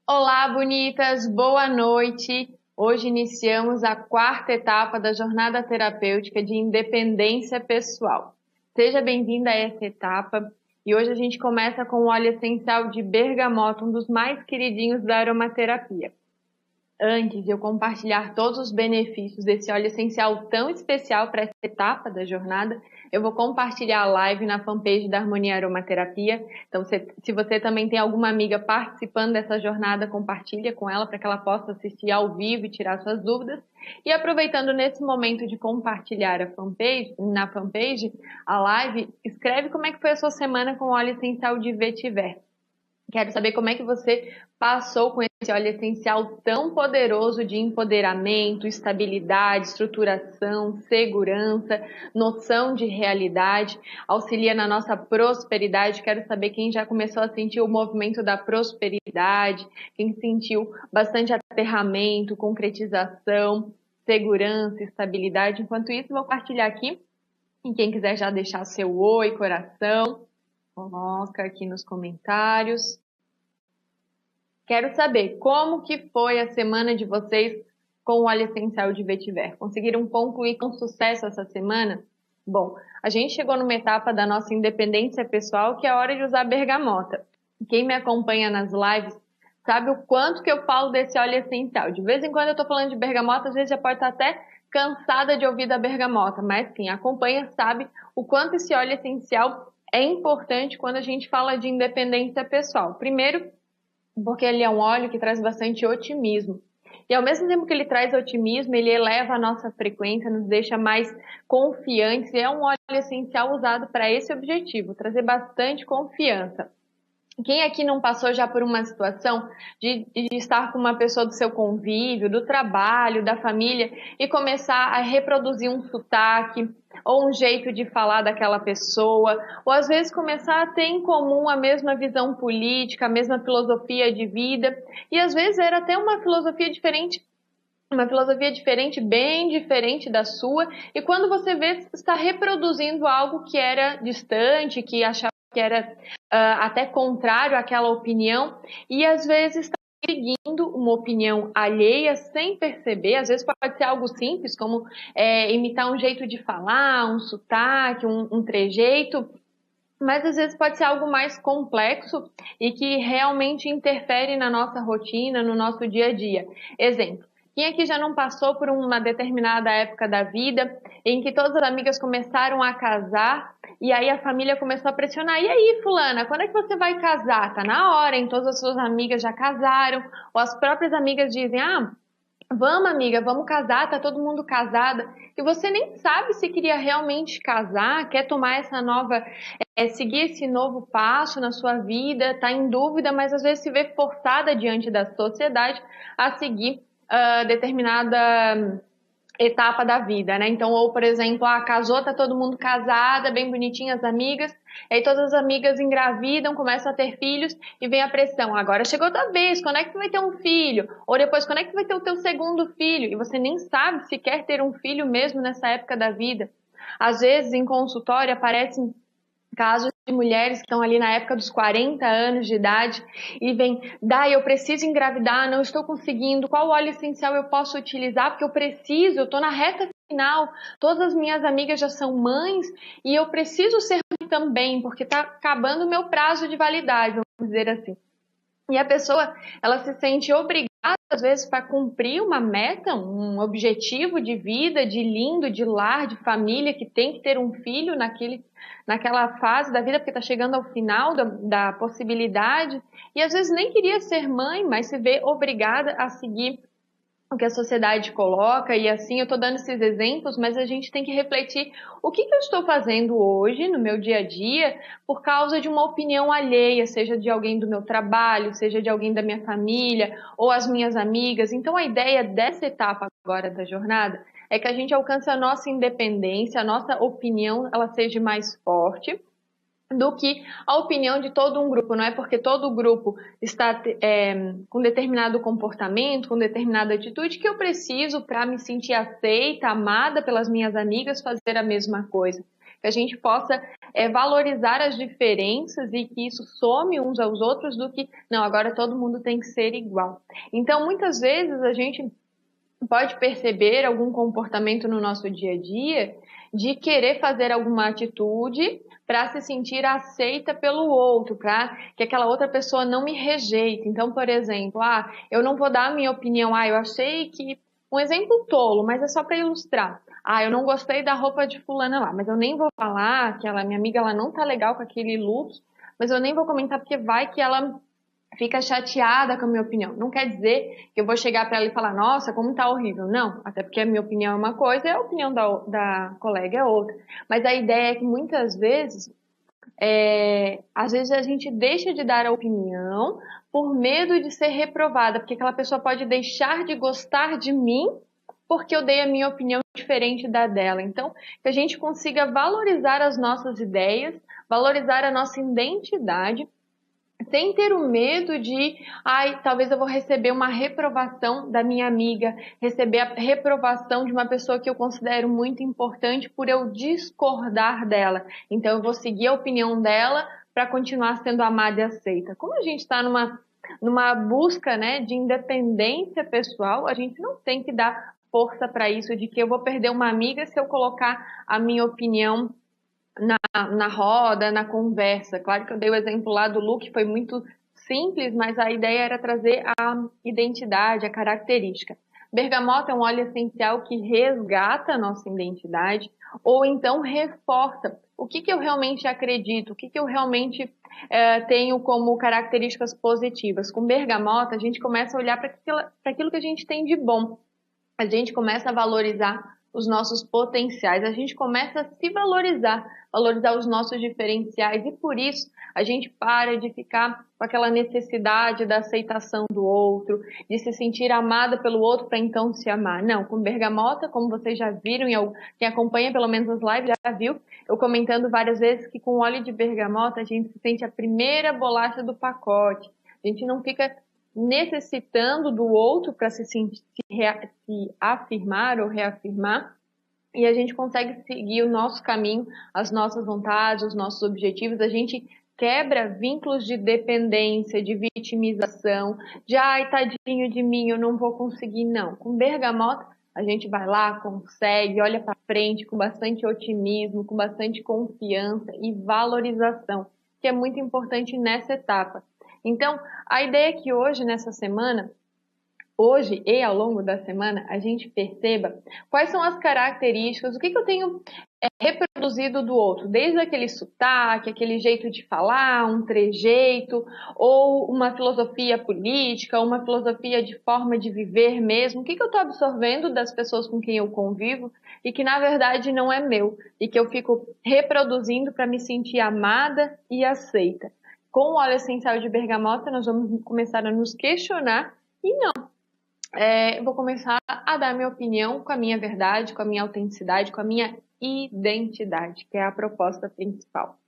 Olá, bonitas, boa noite. Hoje iniciamos a quarta etapa da jornada terapêutica de independência pessoal. Seja bem-vinda a essa etapa e hoje a gente começa com o óleo essencial de bergamota, um dos mais queridinhos da aromaterapia. Antes de eu compartilhar todos os benefícios desse óleo essencial tão especial para essa etapa da jornada, eu vou compartilhar a live na fanpage da Harmonia Aromaterapia. Então, se você também tem alguma amiga participando dessa jornada, compartilha com ela para que ela possa assistir ao vivo e tirar suas dúvidas. E aproveitando nesse momento de compartilhar na fanpage, a live, escreve como é que foi a sua semana com o óleo essencial de vetiver. Quero saber como é que você passou com esse óleo essencial tão poderoso de empoderamento, estabilidade, estruturação, segurança, noção de realidade, auxilia na nossa prosperidade. Quero saber quem já começou a sentir o movimento da prosperidade, quem sentiu bastante aterramento, concretização, segurança, estabilidade. Enquanto isso, vou partilhar aqui. E quem quiser já deixar seu oi, coração, coloca aqui nos comentários. Quero saber como que foi a semana de vocês com o óleo essencial de vetiver. Conseguiram concluir com sucesso essa semana? Bom, a gente chegou numa etapa da nossa independência pessoal que é a hora de usar bergamota. Quem me acompanha nas lives sabe o quanto que eu falo desse óleo essencial. De vez em quando eu estou falando de bergamota, às vezes já pode estar até cansada de ouvir da bergamota, mas quem acompanha sabe o quanto esse óleo essencial é importante quando a gente fala de independência pessoal. Primeiro, porque ele é um óleo que traz bastante otimismo. E ao mesmo tempo que ele traz otimismo, ele eleva a nossa frequência, nos deixa mais confiantes. E é um óleo essencial usado para esse objetivo, trazer bastante confiança. Quem aqui não passou já por uma situação de estar com uma pessoa do seu convívio, do trabalho, da família e começar a reproduzir um sotaque ou um jeito de falar daquela pessoa, ou às vezes começar a ter em comum a mesma visão política, a mesma filosofia de vida, e às vezes era até uma filosofia diferente, bem diferente da sua, e quando você vê, está reproduzindo algo que era distante, que achava que era até contrário àquela opinião, e às vezes está seguindo uma opinião alheia sem perceber. Às vezes pode ser algo simples, como imitar um jeito de falar, um sotaque, um trejeito, mas às vezes pode ser algo mais complexo e que realmente interfere na nossa rotina, no nosso dia a dia. Exemplo. Quem aqui já não passou por uma determinada época da vida em que todas as amigas começaram a casar e aí a família começou a pressionar? E aí, fulana, quando é que você vai casar? Tá na hora, hein? Todas as suas amigas já casaram. Ou as próprias amigas dizem, vamos, amiga, vamos casar, tá todo mundo casada. E você nem sabe se queria realmente casar, quer tomar essa nova, seguir esse novo passo na sua vida, tá em dúvida, mas às vezes se vê forçada diante da sociedade a seguir determinada etapa da vida, né? Então, ou por exemplo, casou, tá todo mundo casada, bem bonitinha as amigas, aí todas as amigas engravidam, começam a ter filhos e vem a pressão. Agora chegou a tua vez, quando é que tu vai ter um filho? Ou depois, quando é que tu vai ter o teu segundo filho? E você nem sabe se quer ter um filho mesmo nessa época da vida. Às vezes, em consultório, aparecem casos de mulheres que estão ali na época dos 40 anos de idade e vem, eu preciso engravidar, não estou conseguindo, qual óleo essencial eu posso utilizar, porque eu estou na reta final, todas as minhas amigas já são mães e eu preciso ser mãe também, porque está acabando o meu prazo de validade, vamos dizer assim. E a pessoa, ela se sente obrigada, às vezes, para cumprir uma meta, um objetivo de vida, de lindo, de lar, de família, que tem que ter um filho naquela fase da vida, porque está chegando ao final da possibilidade. E às vezes nem queria ser mãe, mas se vê obrigada a seguir o que a sociedade coloca, e assim eu estou dando esses exemplos, mas a gente tem que refletir o que eu estou fazendo hoje no meu dia a dia por causa de uma opinião alheia, seja de alguém do meu trabalho, seja de alguém da minha família ou as minhas amigas. Então a ideia dessa etapa agora da jornada é que a gente alcance a nossa independência, a nossa opinião ela seja mais forte do que a opinião de todo um grupo. Não é porque todo grupo está com determinado comportamento, com determinada atitude, que eu preciso, para me sentir aceita, amada pelas minhas amigas, fazer a mesma coisa. que a gente possa valorizar as diferenças e que isso some uns aos outros do que, não, agora todo mundo tem que ser igual. Então, muitas vezes a gente pode perceber algum comportamento no nosso dia a dia de querer fazer alguma atitude para se sentir aceita pelo outro, para que aquela outra pessoa não me rejeite. Então, por exemplo, eu não vou dar a minha opinião, eu achei que... Um exemplo tolo, mas é só para ilustrar. Eu não gostei da roupa de fulana lá, mas eu nem vou falar que minha amiga ela não tá legal com aquele look, mas eu nem vou comentar porque vai que ela fica chateada com a minha opinião. Não quer dizer que eu vou chegar para ela e falar, nossa, como tá horrível. Não, até porque a minha opinião é uma coisa e a opinião da colega é outra. Mas a ideia é que muitas vezes, às vezes a gente deixa de dar a opinião por medo de ser reprovada, porque aquela pessoa pode deixar de gostar de mim porque eu dei a minha opinião diferente da dela. Então, que a gente consiga valorizar as nossas ideias, valorizar a nossa identidade, sem ter o medo de, talvez eu vou receber uma reprovação da minha amiga, receber a reprovação de uma pessoa que eu considero muito importante por eu discordar dela. Então eu vou seguir a opinião dela para continuar sendo amada e aceita. Como a gente está numa busca, né, de independência pessoal, a gente não tem que dar força para isso de que eu vou perder uma amiga se eu colocar a minha opinião na roda, na conversa. Claro que eu dei o exemplo lá do look, foi muito simples, mas a ideia era trazer a identidade, a característica. Bergamota é um óleo essencial que resgata a nossa identidade ou então reforça o que eu realmente acredito, o que eu realmente tenho como características positivas. Com bergamota, a gente começa a olhar para aquilo que a gente tem de bom. A gente começa a valorizar os nossos potenciais, a gente começa a se valorizar os nossos diferenciais e por isso a gente para de ficar com aquela necessidade da aceitação do outro, de se sentir amada pelo outro para então se amar. Não, com bergamota, como vocês já viram, e quem acompanha pelo menos as lives já viu, eu comentando várias vezes que com óleo de bergamota a gente se sente a primeira bolacha do pacote, a gente não fica necessitando do outro para se afirmar ou reafirmar, e a gente consegue seguir o nosso caminho, as nossas vontades, os nossos objetivos, a gente quebra vínculos de dependência, de vitimização, de tadinho de mim, eu não vou conseguir, não. Com bergamota, a gente vai lá, consegue, olha para frente com bastante otimismo, com bastante confiança e valorização, que é muito importante nessa etapa. Então, a ideia é que hoje, nessa semana, hoje e ao longo da semana, a gente perceba quais são as características, o que eu tenho reproduzido do outro, desde aquele sotaque, aquele jeito de falar, um trejeito, ou uma filosofia política, uma filosofia de forma de viver mesmo, o que eu estou absorvendo das pessoas com quem eu convivo e que na verdade não é meu, e que eu fico reproduzindo para me sentir amada e aceita. Com o óleo essencial de bergamota, nós vamos começar a nos questionar e não. Eu vou começar a dar minha opinião com a minha verdade, com a minha autenticidade, com a minha identidade, que é a proposta principal.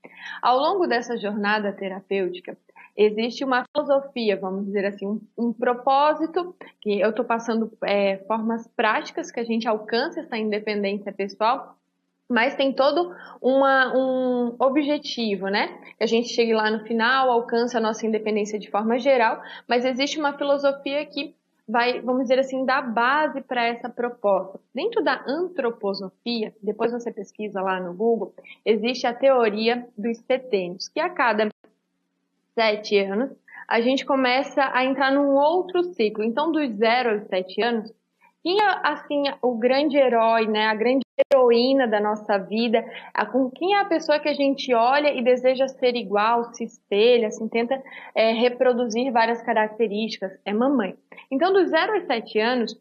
Ao longo dessa jornada terapêutica, existe uma filosofia, vamos dizer assim, um propósito, que eu estou passando formas práticas que a gente alcance essa independência pessoal, mas tem todo um objetivo, né? Que a gente chegue lá no final, alcance a nossa independência de forma geral, mas existe uma filosofia que vai, vamos dizer assim, dar base para essa proposta. Dentro da antroposofia, depois você pesquisa lá no Google, existe a teoria dos setênios, que a cada 7 anos a gente começa a entrar num outro ciclo. Então, dos 0 aos 7 anos, quem é, assim, o grande herói, né? A grande heroína da nossa vida, com quem é a pessoa que a gente olha e deseja ser igual, se espelha, assim, tenta reproduzir várias características, é mamãe. Então, dos 0 aos 7 anos,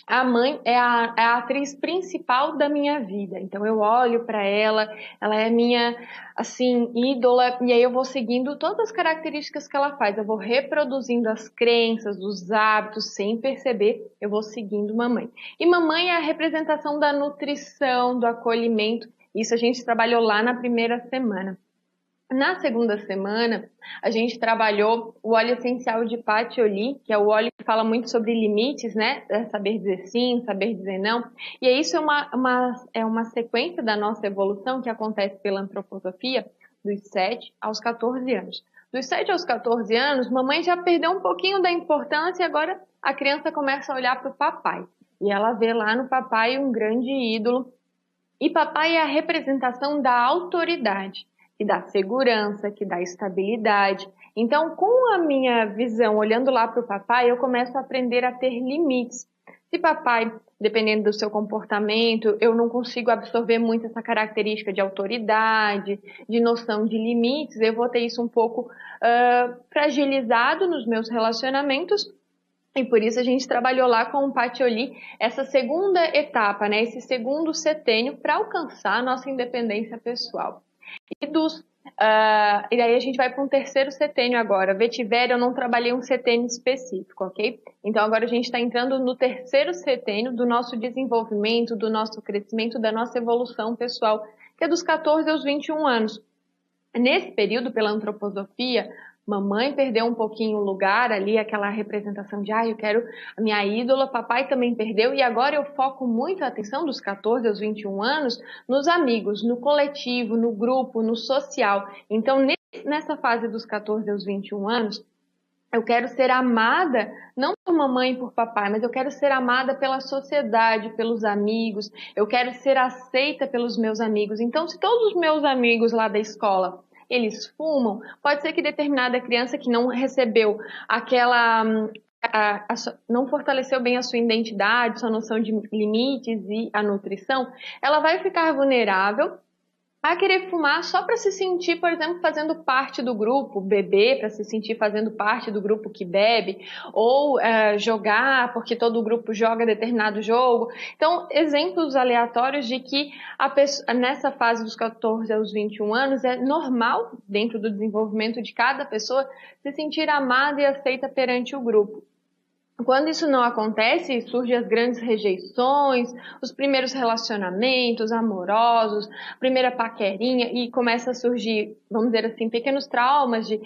a mãe é a atriz principal da minha vida. Então eu olho para ela é minha, assim, ídola, e aí eu vou seguindo todas as características que ela faz. Eu vou reproduzindo as crenças, os hábitos, sem perceber, eu vou seguindo mamãe. E mamãe é a representação da nutrição, do acolhimento. Isso a gente trabalhou lá na primeira semana. Na segunda semana, a gente trabalhou o óleo essencial de patchouli, que é o óleo que fala muito sobre limites, né? Saber dizer sim, saber dizer não. E isso é uma sequência da nossa evolução que acontece pela antroposofia dos 7 aos 14 anos. Dos 7 aos 14 anos, mamãe já perdeu um pouquinho da importância e agora a criança começa a olhar para o papai. E ela vê lá no papai um grande ídolo. E papai é a representação da autoridade, que dá segurança, que dá estabilidade. Então, com a minha visão, olhando lá para o papai, eu começo a aprender a ter limites. Se papai, dependendo do seu comportamento, eu não consigo absorver muito essa característica de autoridade, de noção de limites, eu vou ter isso um pouco fragilizado nos meus relacionamentos. E por isso a gente trabalhou lá com o patchouli essa segunda etapa, né, esse segundo setênio para alcançar a nossa independência pessoal. E aí a gente vai para um terceiro setênio agora. Vetiver, eu não trabalhei um setênio específico, ok? Então agora a gente está entrando no terceiro setênio do nosso desenvolvimento, do nosso crescimento, da nossa evolução pessoal, que é dos 14 aos 21 anos. Nesse período, pela antroposofia, mamãe perdeu um pouquinho o lugar ali, aquela representação de, eu quero a minha ídola, papai também perdeu, e agora eu foco muito a atenção dos 14 aos 21 anos nos amigos, no coletivo, no grupo, no social. Então, nessa fase dos 14 aos 21 anos, eu quero ser amada, não por mamãe e por papai, mas eu quero ser amada pela sociedade, pelos amigos, eu quero ser aceita pelos meus amigos. Então, se todos os meus amigos lá da escola, eles fumam, pode ser que determinada criança que não recebeu aquela... não fortaleceu bem a sua identidade, sua noção de limites e a nutrição, ela vai ficar vulnerável a querer fumar só para se sentir, por exemplo, fazendo parte do grupo, beber para se sentir fazendo parte do grupo que bebe, ou jogar porque todo o grupo joga determinado jogo. Então, exemplos aleatórios de que nessa fase dos 14 aos 21 anos é normal, dentro do desenvolvimento de cada pessoa, se sentir amada e aceita perante o grupo. Quando isso não acontece, surgem as grandes rejeições, os primeiros relacionamentos amorosos, a primeira paquerinha e começa a surgir, vamos dizer assim, pequenos traumas de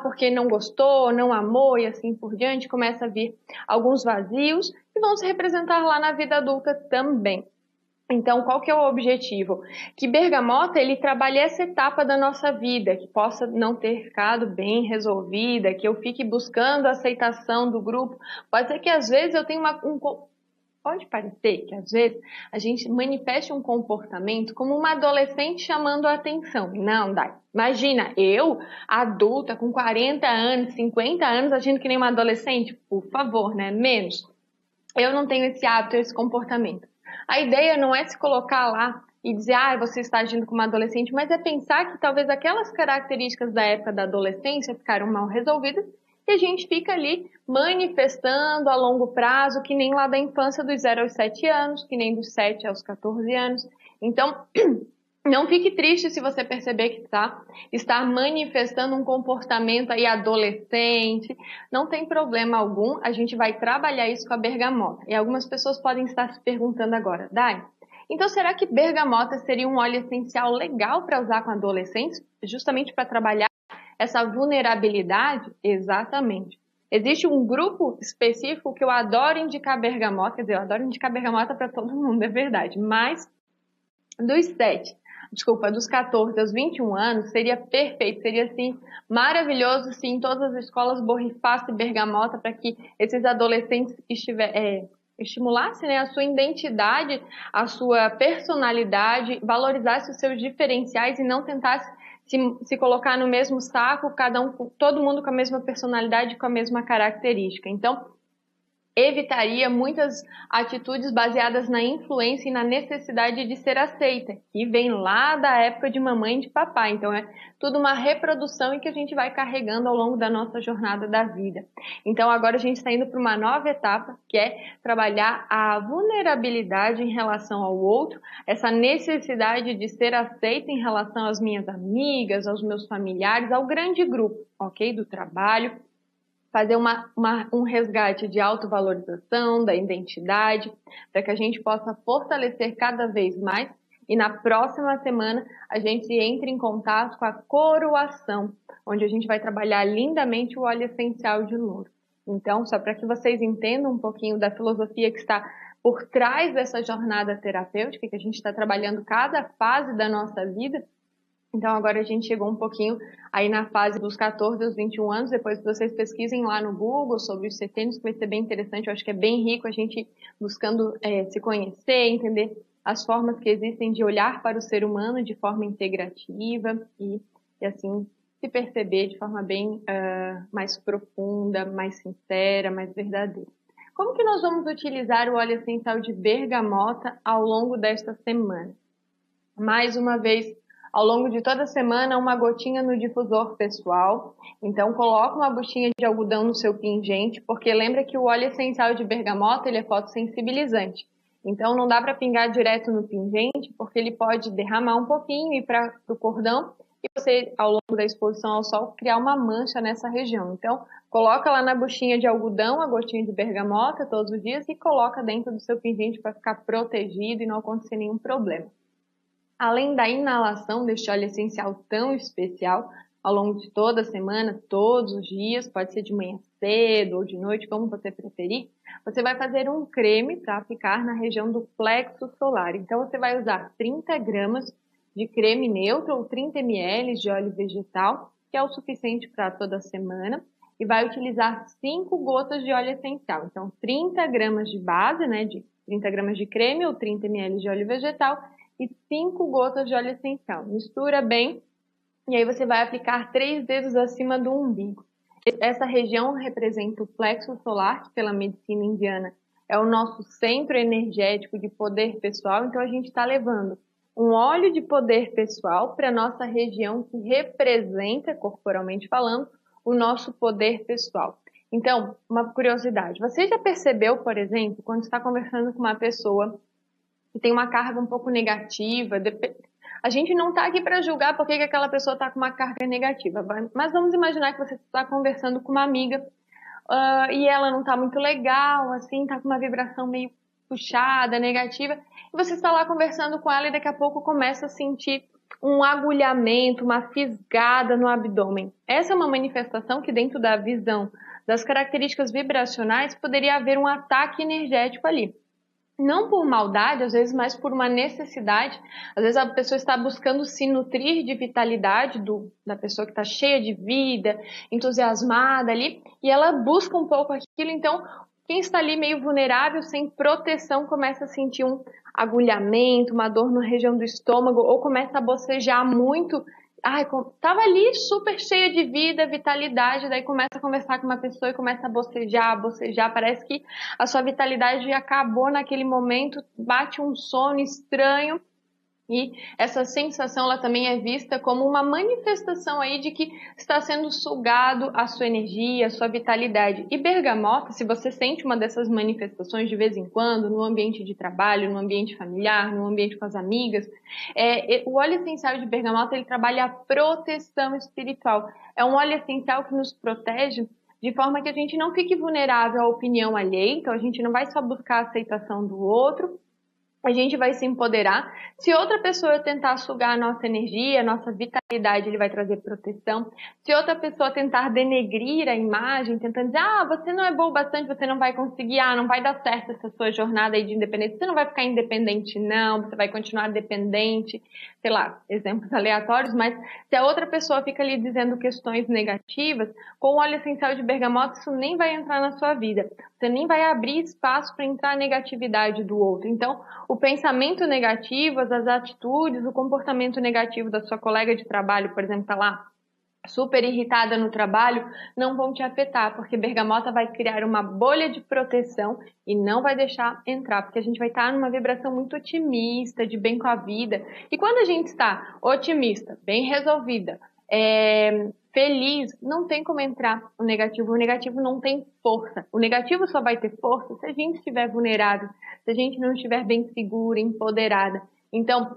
porque não gostou, não amou e assim por diante, começa a vir alguns vazios que vão se representar lá na vida adulta também. Então, qual que é o objetivo? Que Bergamota, ele trabalhe essa etapa da nossa vida, que possa não ter ficado bem resolvida, que eu fique buscando a aceitação do grupo. Pode ser que às vezes eu tenha pode parecer que às vezes a gente manifeste um comportamento como uma adolescente chamando a atenção. Não, Dai. Imagina, eu, adulta, com 40 anos, 50 anos, agindo que nem uma adolescente? Por favor, né? Menos. Eu não tenho esse hábito, esse comportamento. A ideia não é se colocar lá e dizer, você está agindo como uma adolescente, mas é pensar que talvez aquelas características da época da adolescência ficaram mal resolvidas e a gente fica ali manifestando a longo prazo, que nem lá da infância dos 0 aos 7 anos, que nem dos 7 aos 14 anos. Então, não fique triste se você perceber que está manifestando um comportamento aí adolescente. Não tem problema algum, a gente vai trabalhar isso com a bergamota. E algumas pessoas podem estar se perguntando agora, Dai, então será que bergamota seria um óleo essencial legal para usar com adolescentes, justamente para trabalhar essa vulnerabilidade? Exatamente. Existe um grupo específico que eu adoro indicar bergamota, quer dizer, eu adoro indicar bergamota para todo mundo, é verdade, mas dos 14 aos 21 anos, seria perfeito, seria assim, maravilhoso se em todas as escolas borrifasse bergamota para que esses adolescentes estimulassem, né, a sua identidade, a sua personalidade, valorizasse os seus diferenciais e não tentasse se colocar no mesmo saco, todo mundo com a mesma personalidade, com a mesma característica. Então, evitaria muitas atitudes baseadas na influência e na necessidade de ser aceita, que vem lá da época de mamãe e de papai. Então, é tudo uma reprodução e que a gente vai carregando ao longo da nossa jornada da vida. Então, agora a gente está indo para uma nova etapa, que é trabalhar a vulnerabilidade em relação ao outro, essa necessidade de ser aceita em relação às minhas amigas, aos meus familiares, ao grande grupo, ok? Do trabalho. Fazer um resgate de autovalorização, da identidade, para que a gente possa fortalecer cada vez mais E na próxima semana a gente entra em contato com a coroação, onde a gente vai trabalhar lindamente o óleo essencial de louro. Então, só para que vocês entendam um pouquinho da filosofia que está por trás dessa jornada terapêutica, que a gente está trabalhando cada fase da nossa vida. Então, agora a gente chegou um pouquinho aí na fase dos 14 aos 21 anos, depois que vocês pesquisem lá no Google sobre os setênios, que vai ser bem interessante, eu acho que é bem rico a gente buscando se conhecer, entender as formas que existem de olhar para o ser humano de forma integrativa e assim se perceber de forma bem mais profunda, mais sincera, mais verdadeira. Como que nós vamos utilizar o óleo essencial de bergamota ao longo desta semana? Mais uma vez, ao longo de toda a semana, uma gotinha no difusor pessoal. Então, coloca uma buchinha de algodão no seu pingente, porque lembra que o óleo essencial de bergamota ele é fotossensibilizante. Então, não dá para pingar direto no pingente, porque ele pode derramar um pouquinho e ir para o cordão e você, ao longo da exposição ao sol, criar uma mancha nessa região. Então, coloca lá na buchinha de algodão a gotinha de bergamota todos os dias e coloca dentro do seu pingente para ficar protegido e não acontecer nenhum problema. Além da inalação deste óleo essencial tão especial, ao longo de toda a semana, todos os dias, pode ser de manhã cedo ou de noite, como você preferir, você vai fazer um creme para aplicar na região do plexo solar. Então, você vai usar 30 gramas de creme neutro ou 30 ml de óleo vegetal, que é o suficiente para toda a semana, e vai utilizar 5 gotas de óleo essencial. Então, 30 gramas de base, né, de 30 gramas de creme ou 30 ml de óleo vegetal, e 5 gotas de óleo essencial. Mistura bem e aí você vai aplicar 3 dedos acima do umbigo. Essa região representa o plexo solar, que pela medicina indiana é o nosso centro energético de poder pessoal. Então a gente está levando um óleo de poder pessoal para a nossa região que representa, corporalmente falando, o nosso poder pessoal. Então, uma curiosidade. Você já percebeu, por exemplo, quando está conversando com uma pessoa que tem uma carga um pouco negativa, a gente não está aqui para julgar por que aquela pessoa está com uma carga negativa, mas vamos imaginar que você está conversando com uma amiga e ela não está muito legal, assim, está com uma vibração meio puxada, negativa, e você está lá conversando com ela e daqui a pouco começa a sentir um agulhamento, uma fisgada no abdômen. Essa é uma manifestação que dentro da visão das características vibracionais poderia haver um ataque energético ali. Não por maldade, às vezes, mas por uma necessidade. Às vezes a pessoa está buscando se nutrir de vitalidade da pessoa que está cheia de vida, entusiasmada ali, e ela busca um pouco aquilo. Então, quem está ali meio vulnerável, sem proteção, começa a sentir um agulhamento, uma dor na região do estômago, ou começa a bocejar muito. Tava ali super cheia de vida, vitalidade, daí começa a conversar com uma pessoa e começa a bocejar, parece que a sua vitalidade acabou naquele momento, bate um sono estranho. E essa sensação ela também é vista como uma manifestação aí de que está sendo sugado a sua energia, a sua vitalidade. E bergamota, se você sente uma dessas manifestações de vez em quando, no ambiente de trabalho, no ambiente familiar, no ambiente com as amigas, o óleo essencial de bergamota ele trabalha a proteção espiritual. É um óleo essencial que nos protege de forma que a gente não fique vulnerável à opinião alheia, então a gente não vai só buscar a aceitação do outro, a gente vai se empoderar. Se outra pessoa tentar sugar a nossa energia, a nossa vitalidade, ele vai trazer proteção. Se outra pessoa tentar denegrir a imagem, tentando dizer, você não é bom bastante, você não vai conseguir, não vai dar certo essa sua jornada aí de independência, você não vai ficar independente não, você vai continuar dependente, sei lá, exemplos aleatórios, mas se a outra pessoa fica ali dizendo questões negativas, com o óleo essencial de bergamota, isso nem vai entrar na sua vida. Você nem vai abrir espaço para entrar a negatividade do outro. Então, o pensamento negativo, as atitudes, o comportamento negativo da sua colega de trabalho, por exemplo, está lá super irritada no trabalho, não vão te afetar, porque bergamota vai criar uma bolha de proteção e não vai deixar entrar, porque a gente vai estar numa vibração muito otimista, de bem com a vida. E quando a gente está otimista, bem resolvida, feliz, não tem como entrar o negativo não tem força. O negativo só vai ter força se a gente estiver vulnerável, se a gente não estiver bem segura, empoderada. Então,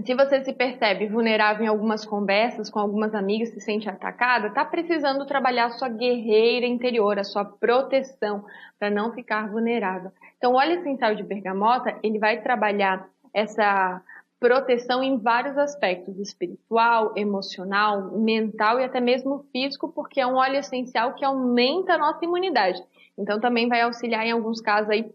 se você se percebe vulnerável em algumas conversas com algumas amigas, se sente atacada, está precisando trabalhar a sua guerreira interior, a sua proteção, para não ficar vulnerável. Então, o óleo essencial de bergamota, ele vai trabalhar essa proteção em vários aspectos, espiritual, emocional, mental e até mesmo físico, porque é um óleo essencial que aumenta a nossa imunidade. Então também vai auxiliar em alguns casos aí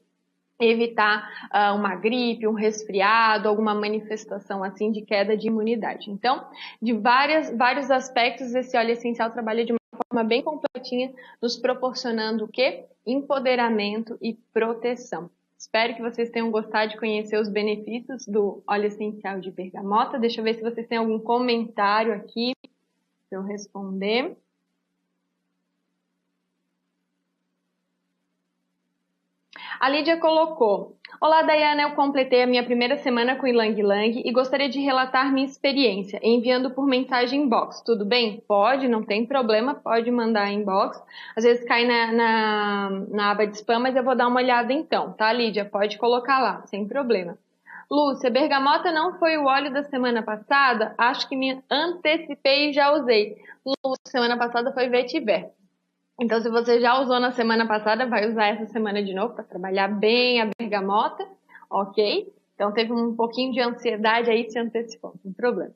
evitar uma gripe, um resfriado, alguma manifestação assim de queda de imunidade. Então, de vários aspectos, esse óleo essencial trabalha de uma forma bem completinha, nos proporcionando o quê? Empoderamento e proteção. Espero que vocês tenham gostado de conhecer os benefícios do óleo essencial de bergamota. Deixa eu ver se vocês têm algum comentário aqui para eu responder. A Lídia colocou: olá, Dayana, eu completei a minha primeira semana com Ylang Ylang e gostaria de relatar minha experiência, enviando por mensagem inbox. Tudo bem? Pode, não tem problema, pode mandar inbox. Às vezes cai na aba de spam, mas eu vou dar uma olhada então, tá, Lídia? Pode colocar lá, sem problema. Lúcia, bergamota não foi o óleo da semana passada? Acho que me antecipei e já usei. Lúcia, semana passada foi vetiver. Então, se você já usou na semana passada, vai usar essa semana de novo para trabalhar bem a bergamota, ok? Então, teve um pouquinho de ansiedade aí, se antecipou, não tem problema.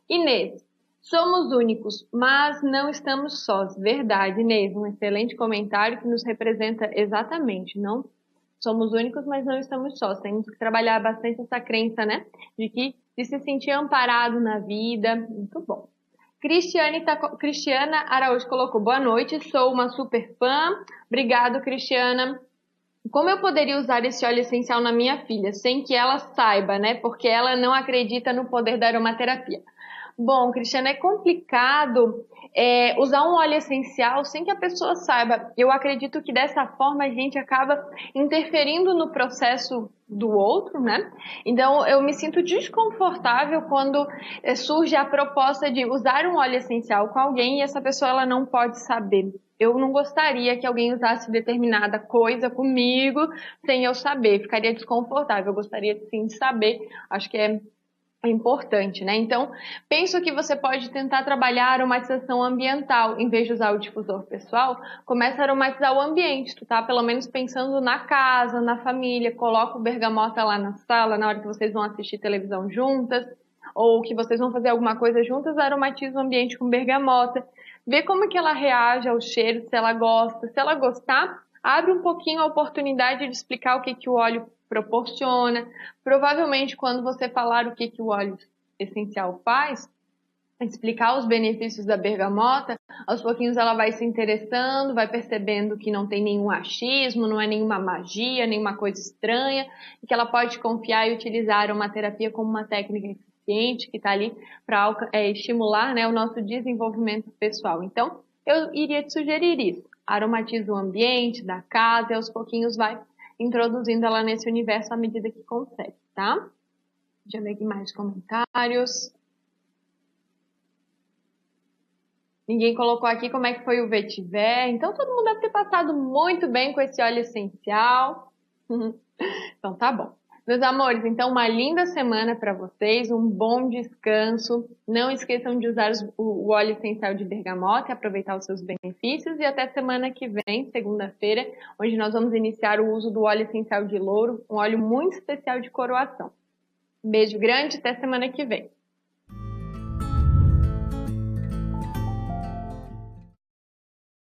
Inês, somos únicos, mas não estamos sós. Verdade, Inês, um excelente comentário que nos representa exatamente. Não somos únicos, mas não estamos sós. Temos que trabalhar bastante essa crença, né? De se sentir amparado na vida. Muito bom. Cristiana Araújo colocou: boa noite, sou uma super fã. Obrigado, Cristiana. Como eu poderia usar esse óleo essencial na minha filha, sem que ela saiba, né? Porque ela não acredita no poder da aromaterapia. Bom, Cristiana, é complicado usar um óleo essencial sem que a pessoa saiba. Eu acredito que dessa forma a gente acaba interferindo no processo do outro, né? Então, eu me sinto desconfortável quando surge a proposta de usar um óleo essencial com alguém e essa pessoa ela não pode saber. Eu não gostaria que alguém usasse determinada coisa comigo sem eu saber. Ficaria desconfortável. Eu gostaria, sim, de saber. Acho que é importante, né? Então, penso que você pode tentar trabalhar a aromatização ambiental. Em vez de usar o difusor pessoal, começa a aromatizar o ambiente, tu tá? Pelo menos pensando na casa, na família. Coloca o bergamota lá na sala, na hora que vocês vão assistir televisão juntas, ou que vocês vão fazer alguma coisa juntas, aromatiza o ambiente com bergamota. Vê como que ela reage ao cheiro, se ela gosta. Se ela gostar, abre um pouquinho a oportunidade de explicar o que o óleo proporciona. Provavelmente, quando você falar o que o óleo essencial faz, explicar os benefícios da bergamota, aos pouquinhos ela vai se interessando, vai percebendo que não tem nenhum achismo, não é nenhuma magia, nenhuma coisa estranha, e que ela pode confiar e utilizar a aromaterapia como uma técnica eficiente que está ali para estimular, né, o nosso desenvolvimento pessoal. Então, eu iria te sugerir isso. Aromatiza o ambiente da casa e aos pouquinhos vai introduzindo ela nesse universo à medida que consegue, tá? Deixa eu ver aqui mais comentários. Ninguém colocou aqui como é que foi o vetiver. Então, todo mundo deve ter passado muito bem com esse óleo essencial. Então, tá bom. Meus amores, então uma linda semana para vocês, um bom descanso. Não esqueçam de usar o óleo essencial de bergamota e aproveitar os seus benefícios. E até semana que vem, segunda-feira, onde nós vamos iniciar o uso do óleo essencial de louro, um óleo muito especial de coroação. Beijo grande, até semana que vem.